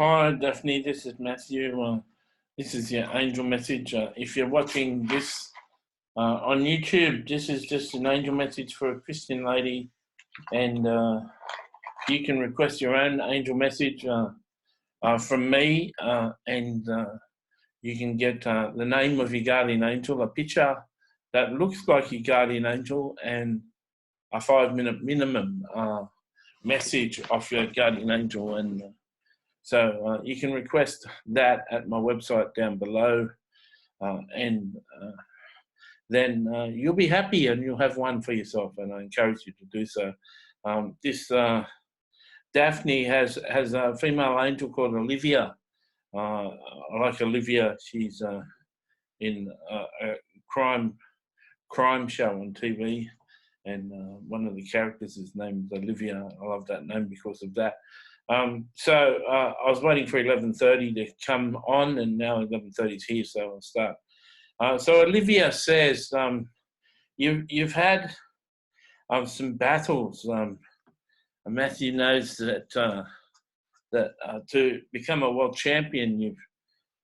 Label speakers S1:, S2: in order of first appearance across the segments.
S1: Hi, Daphne. This is Matthew. This is your angel message. If you're watching this on YouTube, this is just an angel message for a Christian lady, and you can request your own angel message from me, and you can get the name of your guardian angel, a picture that looks like your guardian angel, and a 5-minute minimum message of your guardian angel. And so you can request that at my website down below, and then you'll be happy and you'll have one for yourself, and I encourage you to do so. This Daphne has a female angel called Olivia. I like Olivia. She's in a crime show on TV, and one of the characters is named Olivia. I love that name because of that. So I was waiting for 11:30 to come on, and now 11:30 is here, so I'll start. So Olivia says, you've had some battles. Matthew knows that to become a world champion, you've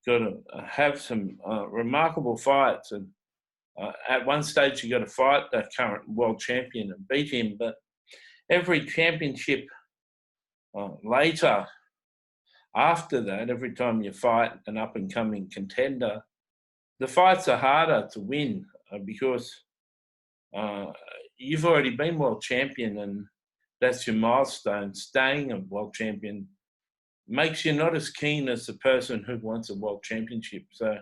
S1: got to have some remarkable fights. And at one stage, you got to fight the current world champion and beat him. But every championship later, after that, every time you fight an up-and-coming contender, the fights are harder to win because you've already been world champion, and that's your milestone. Staying a world champion makes you not as keen as the person who wants a world championship. So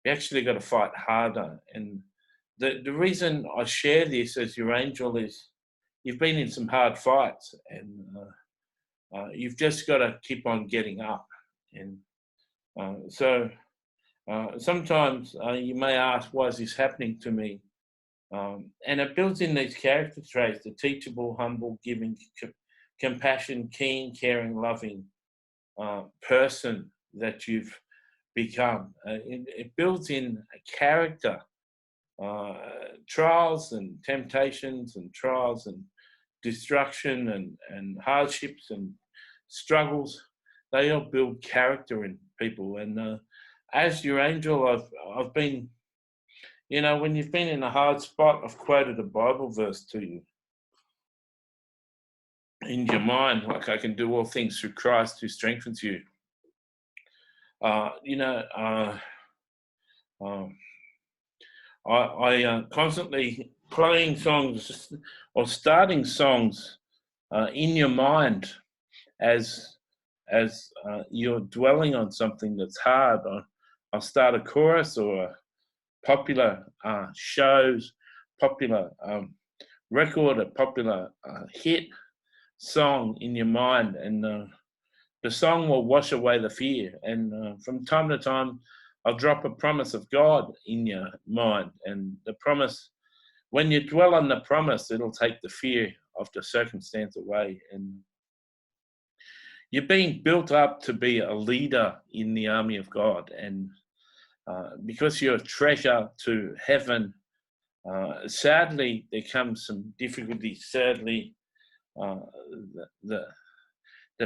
S1: you actually got to fight harder. And the reason I share this as your angel is you've been in some hard fights, and you've just got to keep on getting up. And so sometimes you may ask, why is this happening to me? And it builds in these character traits: the teachable, humble, giving, compassion, keen, caring, loving person that you've become. It builds in a character. Trials and temptations and trials and destruction and hardships and struggles, they all build character in people. And as your angel, I've been, when you've been in a hard spot, I've quoted a Bible verse to you in your mind, like, I can do all things through Christ who strengthens you. I constantly playing songs or starting songs in your mind as you're dwelling on something that's hard. I'll start a chorus or a popular shows, popular record, a popular hit song in your mind, and the song will wash away the fear. And from time to time, I'll drop a promise of God in your mind, and the promise, when you dwell on the promise, it'll take the fear of the circumstance away. And you're being built up to be a leader in the army of God, and because you're a treasure to heaven, sadly, there comes some difficulties. Sadly, the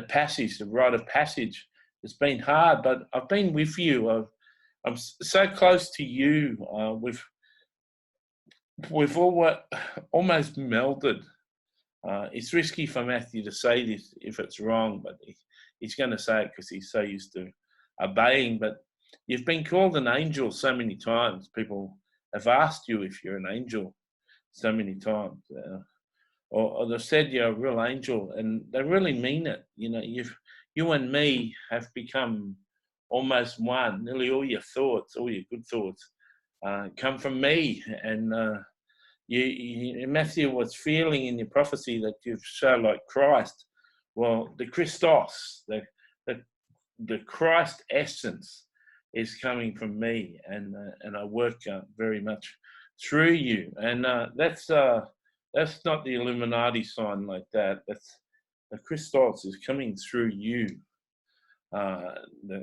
S1: passage, the rite of passage, has been hard, but I've been with you. I'm so close to you. We've almost melded. It's risky for Matthew to say this if it's wrong, but he's going to say it because he's so used to obeying. But you've been called an angel so many times. People have asked you if you're an angel so many times, or they've said you're a real angel, and they really mean it. You and me have become almost one. Nearly all your thoughts, all your good thoughts, come from me. And Matthew was feeling in your prophecy that you've so like Christ. Well, the Christos, the Christ essence, is coming from me, and I work very much through you. And that's not the Illuminati sign like that. That's the Christos is coming through you. The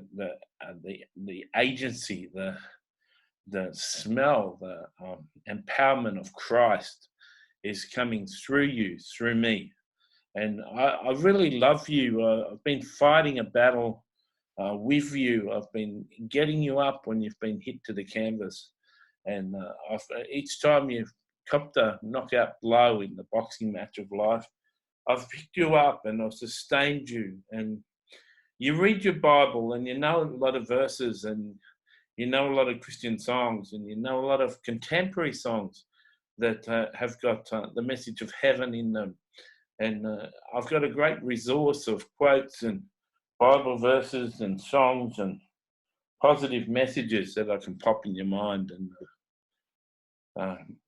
S1: agency, the smell, the empowerment of Christ is coming through you, through me. And I really love you. I've been fighting a battle with you. I've been getting you up when you've been hit to the canvas. And each time you've copped a knockout blow in the boxing match of life, I've picked you up and I've sustained you. And you read your Bible and you know a lot of verses, and you know a lot of Christian songs, and you know a lot of contemporary songs that have got the message of heaven in them. And I've got a great resource of quotes and Bible verses and songs and positive messages that I can pop in your mind. And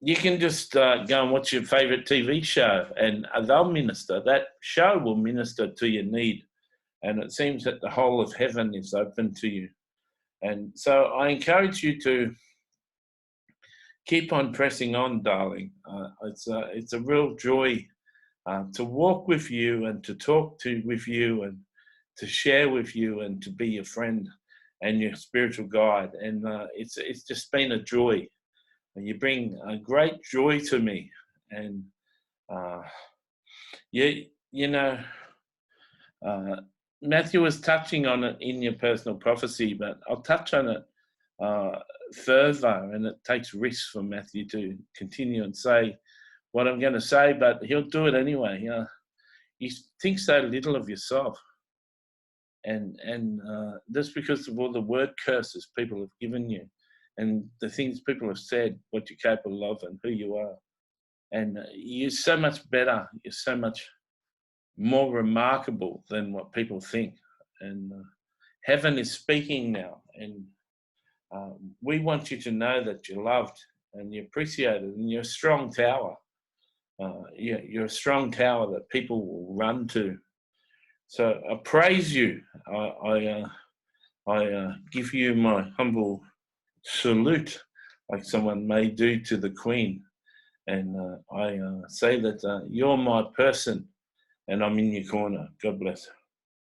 S1: you can just go and watch your favorite TV show and they'll minister. That show will minister to your need. And it seems that the whole of heaven is open to you. And so I encourage you to keep on pressing on, darling. It's a real joy to walk with you and to talk with you and to share with you and to be your friend and your spiritual guide. And it's just been a joy. And you bring a great joy to me. And Matthew was touching on it in your personal prophecy, but I'll touch on it further, and it takes risks for Matthew to continue and say what I'm going to say, but he'll do it anyway. You think so little of yourself, and that's because of all the word curses people have given you, and the things people have said, what you're capable of, and who you are. And you're so much better. You're so much more remarkable than what people think. And heaven is speaking now, and we want you to know that you're loved and you're appreciated, and you're a strong tower. You're a strong tower that people will run to. So I praise you. I give you my humble salute, like someone may do to the Queen. And I say that you're my person, and I'm in your corner. God bless.